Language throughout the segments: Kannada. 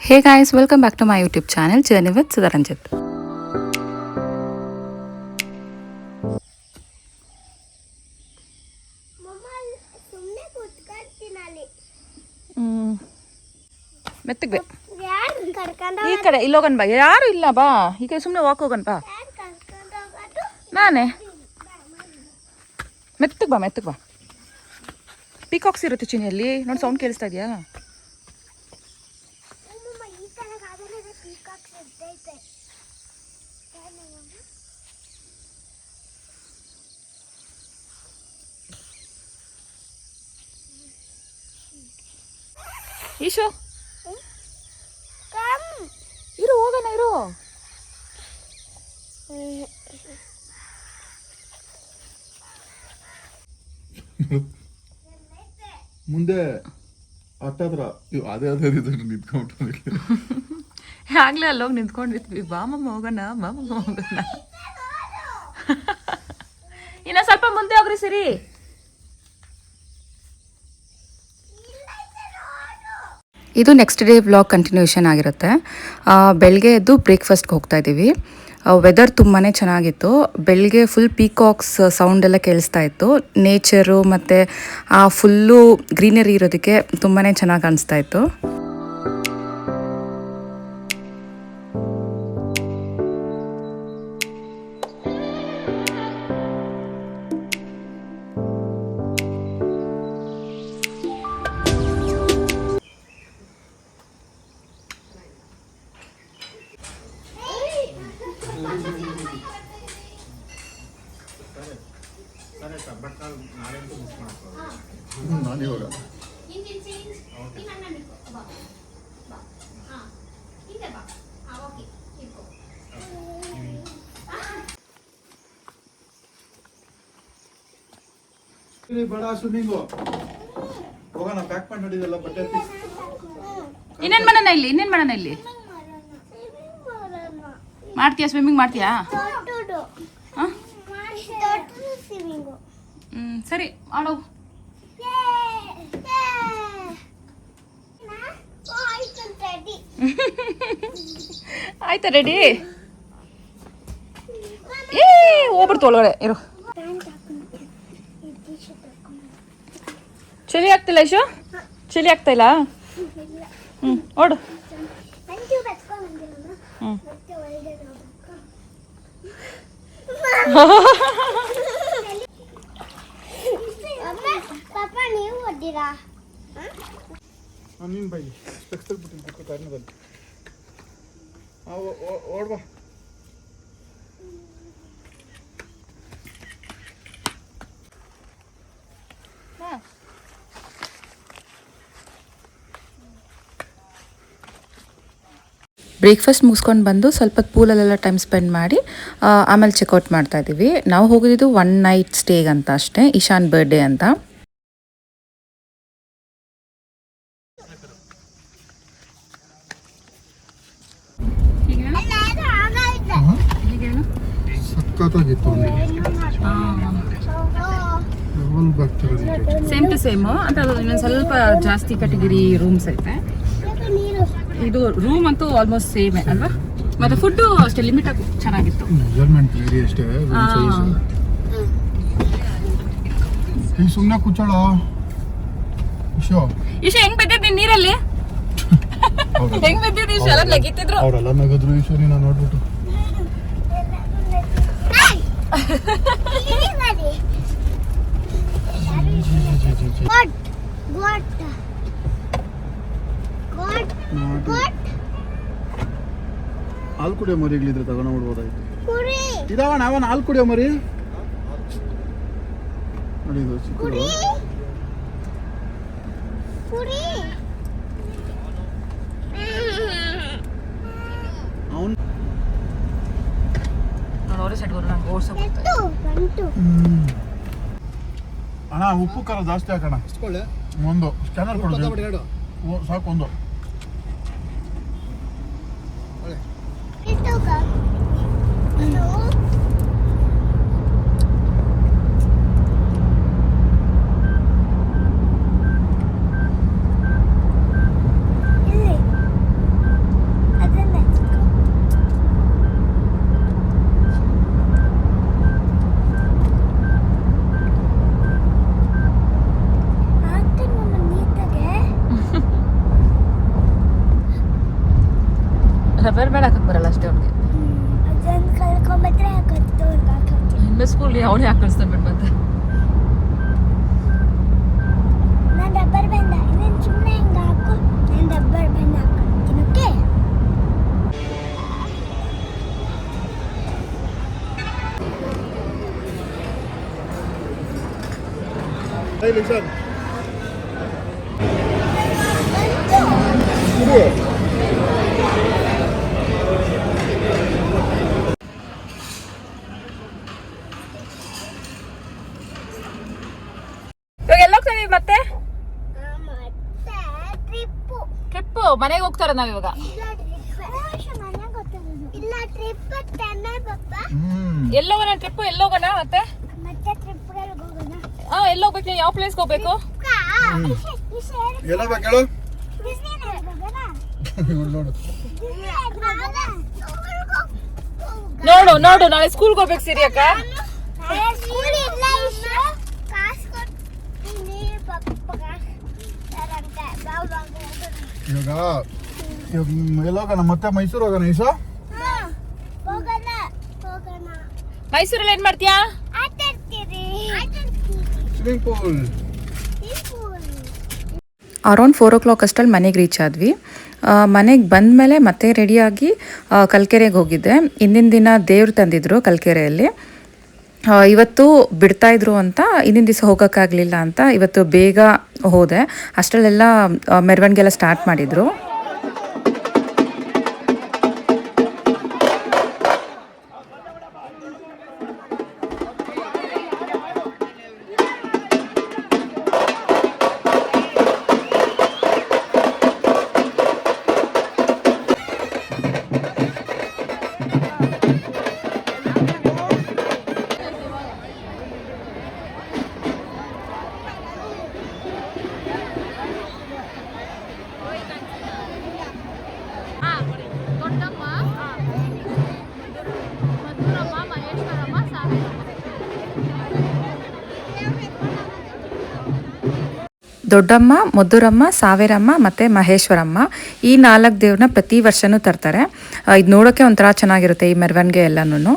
Hey guys, welcome back to my YouTube channel Journey with Sudharanjit. ಮೆತ್ತಗೆ ಈ ಕಡೆ ಇಲ್ಲೋಗನ್ ಬಾ, ಯಾರು ಇಲ್ಲ ಬಾ, ಈ ಕಡೆ ಸುಮ್ಮನೆ ವಾಕ್ ಹೋಗನ್ ಬಾ. ನಾನೇ ಮೆತ್ತಗೆ ಬಾ. ಪೀಕಾಕ್ಸ್ ಇರುತ್ತೆ ಚಿನಿಯಲ್ಲಿ ನೋಡಿ, ಸೌಂಡ್ ಕೇಳಿಸ್ತಾ ಇದೆಯಾ? ಈಶೋ ಇರು, ಹೋಗೋಣ ಇರು. ಮುಂದೆ ಹತ್ತತ್ರ ಅದೇ ನಿಂತ್ಕೊಂಡು ಆಗ್ಲೇ ಅಲ್ಲೋಗಿ ನಿಂತ್ಕೊಂಡಿದ್ವಿ. ಬಾಮಮ್ಮ ಹೋಗೋಣ. ಇನ್ನ ಸ್ವಲ್ಪ ಮುಂದೆ ಹೋಗ್ರಿ. ಸರಿ, ಇದು ನೆಕ್ಸ್ಟ್ ಡೇ ವ್ಲಾಗ್ ಕಂಟಿನ್ಯೂಷನ್ ಆಗಿರುತ್ತೆ. ಬೆಳಗ್ಗೆ ಎದ್ದು ಬ್ರೇಕ್ಫಾಸ್ಟ್ಗೆ ಹೋಗ್ತಾ ಇದ್ದೀವಿ. ವೆದರ್ ತುಂಬಾ ಚೆನ್ನಾಗಿತ್ತು. ಬೆಳಗ್ಗೆ ಫುಲ್ ಪೀಕಾಕ್ಸ್ ಸೌಂಡ್ ಎಲ್ಲ ಕೇಳಿಸ್ತಾ ಇತ್ತು. ನೇಚರು ಮತ್ತು ಆ ಫುಲ್ಲು ಗ್ರೀನರಿ ಇರೋದಕ್ಕೆ ತುಂಬಾ ಚೆನ್ನಾಗಿ ಅನಿಸ್ತಾ ಇತ್ತು. ನಾನು ಇವಾಗ ಬಡ ಸ್ವಿಮ್ಮಿಂಗು ಹೋಗೋಣ. ಪ್ಯಾಕ್ ಮಾಡಿ ನೋಡಿದೆಲ್ಲ ಬಟ್ಟೆ. ಇನ್ನೇನು ಮಾಡೋಣ ಇಲ್ಲಿ ಮಾಡ್ತೀಯಾ? ಸ್ವಿಮ್ಮಿಂಗ್ ಮಾಡ್ತೀಯಾ? ಸರಿ ಆಡೋ. ಆಯ್ತಾ ರೆಡಿ? ಹೋಗ್ಬಿಡ್ತು ಒಳಗಡೆ ಇರು. ಚಳಿ ಆಗ್ತಿಲ್ಲ ಇಶು? ಚಳಿ ಆಗ್ತಾ ಇಲ್ಲ? ಓಡು. ನೀನು ಬೈ ಸ್ಪೆಕ್ಸ್ ಬಿಟ್ಟು ಕಾರ್ನದಲ್ಲಿ ಓಡ್ಬಾ. ಬ್ರೇಕ್ಫಾಸ್ಟ್ ಮುಗಿಸ್ಕೊಂಡು ಬಂದು ಸ್ವಲ್ಪ ಪೂಲಲ್ಲೆಲ್ಲ ಟೈಮ್ ಸ್ಪೆಂಡ್ ಮಾಡಿ ಆಮೇಲೆ ಚೆಕ್ಔಟ್ ಮಾಡ್ತಾ ಇದ್ದೀವಿ. ನಾವು ಹೋಗಿದ್ದು 1 ನೈಟ್ ಸ್ಟೇಗೆ ಅಂತ ಅಷ್ಟೇ, ಇಶಾನ್ ಬರ್ಡೇ ಅಂತ. ಸೇಮ್ ಟು ಸೇಮ್ ಅಂತ, ಅದು ಇನ್ನೊಂದು ಸ್ವಲ್ಪ ಜಾಸ್ತಿ ಕ್ಯಾಟಗರಿ ರೂಮ್ಸ್ ಐತೆ. ಇದು ರೂಮ್ ಅಂತೂ ಆಲ್ಮೋಸ್ಟ್ ಸೇಮೇ ಅಲ್ವಾ? ಮತ್ತೆ ಫುಡ್ ಅಷ್ಟೇ ಲಿಮಿಟ್ ಆಗಿ ಚೆನ್ನಾಗಿತ್ತು. ಸುಮ್ಮನೆ ಕೂಚೋಳ ಈಶಾ ಹೆಂಗ್ ಬಿದ್ದಿದ್ದಿ ನೀರಲ್ಲಿ? ಹೆಂಗ್ ಬಿದ್ದಿದ್ದಿ? ಈಶಾ ಎಲ್ಲ ನಗಿತಿದ್ರು. ಅವರೆಲ್ಲ ನಗದ್ರು. ಈಶಾ ನೀನು ನೋಡ್ಬಿಟ್ಟು ಹಾಲು ಕುಡಿಯೋ ಮರಿಗಳಿದ್ರೆ ತಗೊಂಡೋಗ್ಬಿಡ್ಬೋದಾಯ್ತು. ಇದಾವ ನಾವನ್ ಹಾಲು ಕುಡಿಯೋ ಮರಿ ನೋಡಿ. ಇದು ಚಿಕ್ಕದು. ಅಣ್ಣ ಉಪ್ಪು ಖಾರ ಜಾಸ್ತಿ ಹಾಕೋಣ. ಒಂದು ಸ್ಕ್ಯಾನರ್ ಕೊಡೋದು ಸಾಕು. ಒಂದು ರಬ್ಬರ್ ಬ್ಯಾಂಡ್ ಹಾಕಕ್ ಬರಲ್ಲ ಅಷ್ಟೇ ಅವ್ನಿಗೆ. ಅದನ್ನ ಕಳ್ಕೊಂಡ್ಬಿಟ್ರೆ ಗೊತ್ತು ಹಾಕಕ್ಕೆ. ಇನ್ಮೇಲೆ ಸ್ಕೂಲ್ಗೆ ಅವನೇ ಹಾಕಿಸ್ತಾನೆ ಬಿಟ್ಟು ಮತ್ತೆ. ನಾನು ರಬ್ಬರ್ ಬ್ಯಾಂಡ್ ನೀನು ಸುಮ್ಮನೆ ಹಿಂಗೆ ಹಾಕು, ನಾನು ರಬ್ಬರ್ ಬ್ಯಾಂಡ್ ಹಾಕ್ತೀನಿ. Okay Hey, listen. ಇವಾಗ ಎಲ್ಲ ಹೋಗ್ತಾ ಇದೀವಿ ಮತ್ತೆ ಮತ್ತೆ ಟ್ರಿಪ್ಪು ಟ್ರಿಪ್ ಮನೆಗೆ ಹೋಗ್ತಾರ ನಾವ್ ಇವಾಗ. ಇಲ್ಲ ಟ್ರಿಪ್ ಟೆನ್ನ ಪಪ್ಪ ಎಲ್ಲೋಗೋಣ ಟ್ರಿಪ್ ಎಲ್ಲೋಗೋಣ ಮತ್ತೆ ಮತ್ತೆ ಟ್ರಿಪ್ಗಳಿಗೆ ಹೋಗೋಣ. ಎಲ್ಲಿ ಹೋಗ್ಬೇಕು ನೀವು? ಯಾವ ಪ್ಲೇಸ್ಗೆ ಹೋಗ್ಬೇಕು? ಎಲ್ಲ ಬೇಕೇಳು ನೋಡು ನೋಡು ನಾಳೆ ಸ್ಕೂಲ್ಗೆ ಹೋಗ್ಬೇಕು ಸಿರಿ ಅಕ್ಕ. ಇವಾಗ ಎಲ್ಲೋಗೋಣ ಮತ್ತೆ ಮೈಸೂರು ಹೋಗೋಣ ಈಸು. ಮೈಸೂರಲ್ಲಿ ಏನ್ ಮಾಡ್ತೀಯಾ? Swimming pool. ಅರೌಂಡ್ 4 o'clock ಅಷ್ಟಲ್ಲಿ ಮನೆಗೆ ರೀಚ್ ಆದ್ವಿ. ಮನೆಗೆ ಬಂದಮೇಲೆ ಮತ್ತೆ ರೆಡಿಯಾಗಿ ಕಲ್ಕೆರೆಗೆ ಹೋಗಿದ್ದೆ. ಹಿಂದಿನ ದಿನ ದೇವ್ರು ತಂದಿದ್ರು ಕಲ್ಕೆರೆಯಲ್ಲಿ. ಇವತ್ತು ಬಿಡ್ತಾಯಿದ್ರು ಅಂತ ಹಿಂದಿನ ದಿವಸ ಹೋಗೋಕ್ಕಾಗಲಿಲ್ಲ ಅಂತ ಇವತ್ತು ಬೇಗ ಹೋದೆ. ಅಷ್ಟರಲ್ಲೆಲ್ಲ ಮೆರವಣಿಗೆ ಎಲ್ಲ ಸ್ಟಾರ್ಟ್ ಮಾಡಿದರು. ದೊಡ್ಡಮ್ಮ, ಮುದ್ದುರಮ್ಮ, ಸಾವೇರಮ್ಮ ಮತ್ತು ಮಹೇಶ್ವರಮ್ಮ ಈ 4 ದೇವ್ರನ್ನ ಪ್ರತಿ ವರ್ಷವೂ ತರ್ತಾರೆ. ಇದು ನೋಡೋಕ್ಕೆ ಒಂಥರ ಚೆನ್ನಾಗಿರುತ್ತೆ ಈ ಮೆರವಣಿಗೆ ಎಲ್ಲನೂ.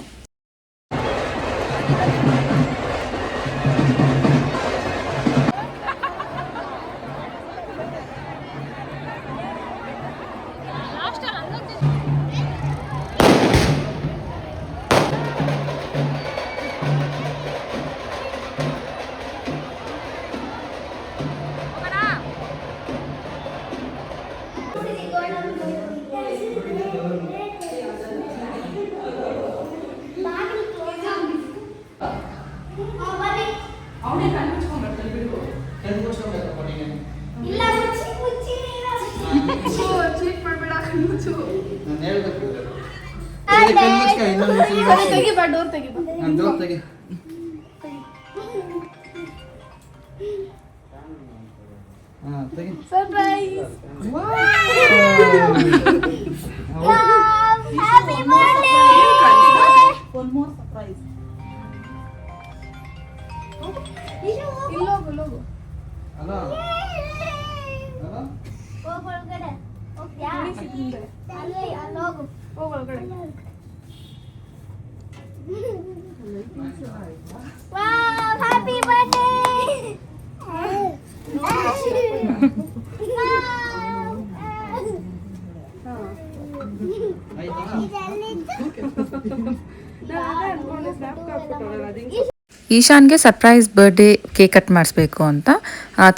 ಈಶಾನ್ಗೆ ಸರ್ಪ್ರೈಸ್ ಬರ್ಡೇ ಕೇಕ್ ಕಟ್ ಮಾಡಿಸ್ಬೇಕು ಅಂತ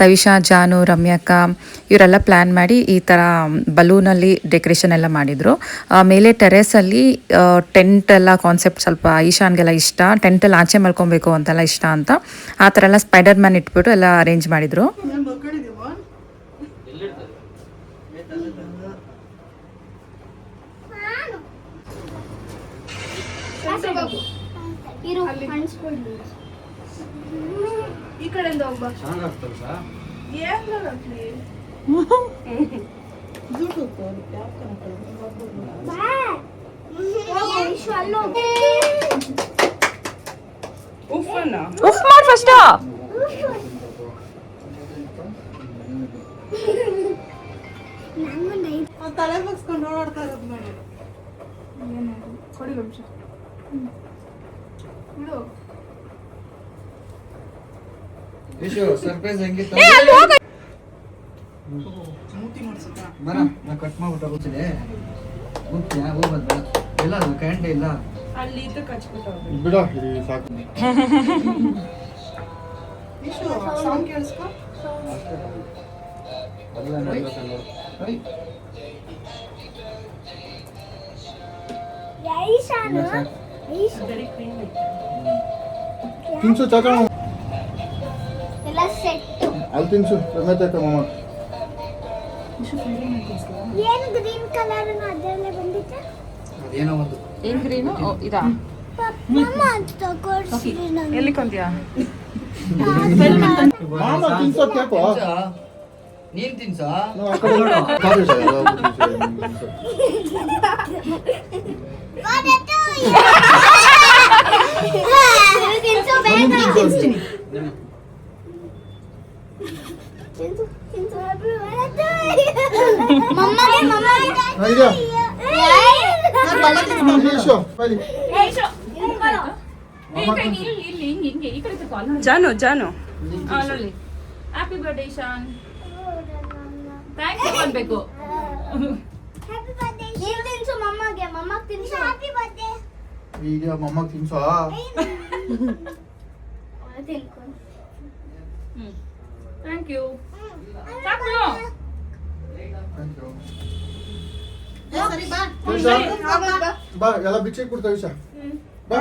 ತವಿಷಾ, ಜಾನು, ರಮ್ಯಕ್ಕ ಇವರೆಲ್ಲ ಪ್ಲ್ಯಾನ್ ಮಾಡಿ ಈ ಥರ ಬಲೂನಲ್ಲಿ ಡೆಕೋರೇಷನ್ ಎಲ್ಲ ಮಾಡಿದರು. ಮೇಲೆ ಟೆರೇಸಲ್ಲಿ ಟೆಂಟ್ ಎಲ್ಲ ಕಾನ್ಸೆಪ್ಟ್ ಸ್ವಲ್ಪ ಈಶಾನ್ಗೆಲ್ಲ ಇಷ್ಟ, ಟೆಂಟಲ್ಲಿ ಆಚೆ ಮಲ್ಕೊಬೇಕು ಅಂತೆಲ್ಲ ಇಷ್ಟ ಅಂತ ಆ ಥರ ಎಲ್ಲ ಸ್ಪೈಡರ್ ಮ್ಯಾನ್ ಇಟ್ಬಿಟ್ಟು ಎಲ್ಲ ಅರೇಂಜ್ ಮಾಡಿದರು. ಈ ಕಡೆಯಿಂದ ಹೋಗ್ಬಾ. ಉಫ್ ಮಾಡ್ ಫಸ್ಟ್. ತಲೆ ಬಗ್ಸ್ಕೊಂಡು ಓಡಾಡ್ತಾ ಇರೋದು ನೋಡಿ. ಸರ್ಪ್ರೈಸ್ ಹೆಂಗಿತ್ತು ಬರ ನಾ ಕಟ್ ಮಾಡ್ಬಿಟ್ಟು ಹೋಗ್ತೀನಿ ಹೋಗ್ತೀಯಾ ಹೋಗೋದ್ ಬೇಡ ಇಲ್ಲ ಅದು ಕ್ಯಾಂಡಿ ಇಲ್ಲ ಬಿಡ ಇದು ಸಾಕು ಅಲ್ಲ ನೋಡಿ ಐಶಾನು ತಿನ್ಸು ಚಾಚಾ ಎಲ್ಲ ಸೆಟ್ ಅಲ್ಲಿ ತಿನ್ಸು ಸಮೇತ ಮಾಮ ಏನು ಗ್ರೀನ್ ಕಲರ್ ಅದರಲ್ಲೇ ಬಂದಿತ್ತು ಅದೇನೋ ಒಂದು ಏನ್ ಗ್ರೀನು ಇದಾ ಮಮ್ಮ ಅಂತ ಕೊಡ್ಸಿದ್ರು ನಂಗೆ ಎಲ್ಲಿ ಕೊಂತೀಯಾ ಮಾಮ ತಿನ್ಸೋ ಕೇಕೋ ನೀನ್ ತಿನ್ಸ ನಾವು ಆ ಕಡೆ ಕಾಫಿ ಸರ್ ತಿನ್ಸು ತಿನ್ಸು ಬೇಗ ತಿನ್ಸ್ತೀನಿ ತಿನ್ಸು ಇದೆಯಾ ಈಶೋ ಬನ್ನಿ ಜಾನು ಜಾನು ನೋಡಿ happy birthday Shan thank you ಅನ್ಬೇಕು ಹ್ಯಾಪಿ ಬರ್ತ್ಡೇ ನೀನು ತಿನ್ಸು ಮಮ್ಮಗೆ ಮಮ್ಮಗೆ ತಿನ್ಸು ಹ್ಯಾಪಿ ಬರ್ತ್ಡೇ ಈಗ ಮಮ್ಮ ತಿನ್ಸೋ ಥ್ಯಾಂಕ್ ಯು ಸಾಕು ಬಾ ಎಲ್ಲ ಬಿಚ್ಚಿ ಕೊಡ್ತಾವೆ ಈಶಾ ಬಾ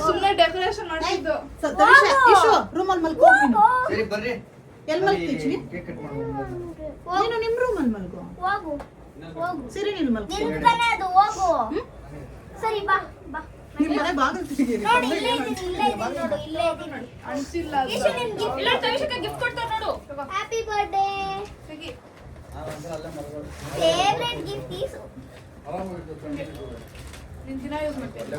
ಸುಮ್ಮನೆ ಡೆಕೋರೇಷನ್ ಮಾಡಿದ್ದು ರೂಮಲ್ಲಿ ಮಲ್ಕೋ ಸರಿ ಬರ್ರಿ ಎಲ್ಲಿ ಮಲ್ಗ್ತೀನಿ ಕೇಕ್ ಕಟ್ ಮಾಡ್ಬೋದು ನೀನು ನಿಮ್ ರೂಮಲ್ಲಿ ಮಲ್ಕೋ ಹೋಗು ಹೋಗು ಸಿರಿ ನೀನು ಮಲ್ಕೋ ನಿಲ್ತಾನೆ ಅದು ಹೋಗು ಸರಿ ಬಾ ಬಾ ನಿಮ್ಮ ಮನೆ ಬಾಗಿಲು ತೆಗೀರಿ ನೋಡಿ ಇಲ್ಲೇ ಇದ್ದೀನಿ ನೋಡು ಇಲ್ಲೇ ಇದ್ದೀನಿ ನೋಡಿ ಅನ್ಸಿಲ್ಲ ಈಶು ನಿನ್ ಗಿಫ್ಟ್ ಇಲ್ಲ ತವಿಷಕ್ಕೆ ಗಿಫ್ಟ್ ಕೊಡ್ತಾರೆ ನೋಡು ಹ್ಯಾಪಿ ಬರ್ತ್ಡೇ ಫೇವರೇಟ್ ಗಿಫ್ಟ್ ಈಸು ನಿನ್ ದಿನ ಯೂಸ್ ಮಾಡ್ತೀನಿ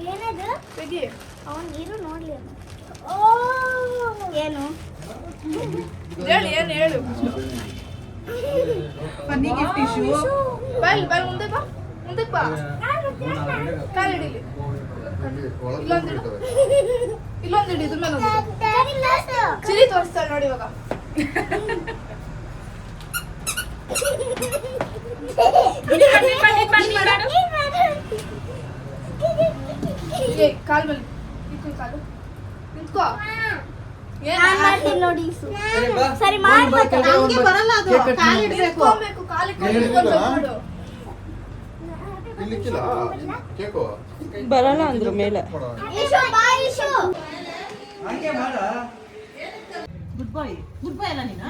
ಏನದು ತೆಗಿ ಅವನ್ ಇರು ನೋಡ್ಲಿ ಓ ಏನು ಹೇಳು ಏನು ಹೇಳು ಫನ್ನಿ ಗಿಫ್ಟ್ ಇಶ್ಯೂ ಬಲ್ ಬಲ್ ಮುಂದೆ ಬಾ ಮುಂದಕ್ಕೆ ಬಾ ಕಾಲು ಹಿಡೀಲಿ ಇಲ್ಲೊಂದು ಹಿಡಿ ಇದ್ರ ಮೇಲೆ ಒಂದು ಚಿರಿ ತೋರಿಸ್ತಾಳೆ ನೋಡಿ ಇವಾಗ ಕಾಲ್ ಮೇಲೆ ಇಟ್ಕೊ ಕಾಲು ನಿಂತ್ಕೋ ನಾನ್ ಮಾಡ್ತೀನಿ ನೋಡಿ ಈಸು ಸರಿ ಬಾ ಸರಿ ಮಾಡ್ಬೇಕು ನಂಗೆ ಬರಲ್ಲ ಅದು ಕಾಲು ಇಡ್ಬೇಕು ಇಟ್ಕೊಬೇಕು ಕಾಲಿಗೆ ಇಟ್ಕೊಂಡು ಇಲ್ಲಿಕ್ಕಿಲ್ಲ ಕೇಕೋ ಬರಲ್ಲ ಅಂದ್ರು ಮೇಲೆ ಈಶು ಬಾ ಈಶು ಹಂಗೆ ಮಾಡ ಗುಡ್ ಬಾಯ್ ಅಲ್ಲ ನೀನು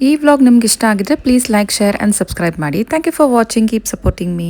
ಈ ವ್ಲಾಗ್ ನಿಮ್ಗೆ ಇಷ್ಟ ಆಗಿದ್ರೆ please like share and subscribe ಮಾಡಿ thank you for watching keep supporting me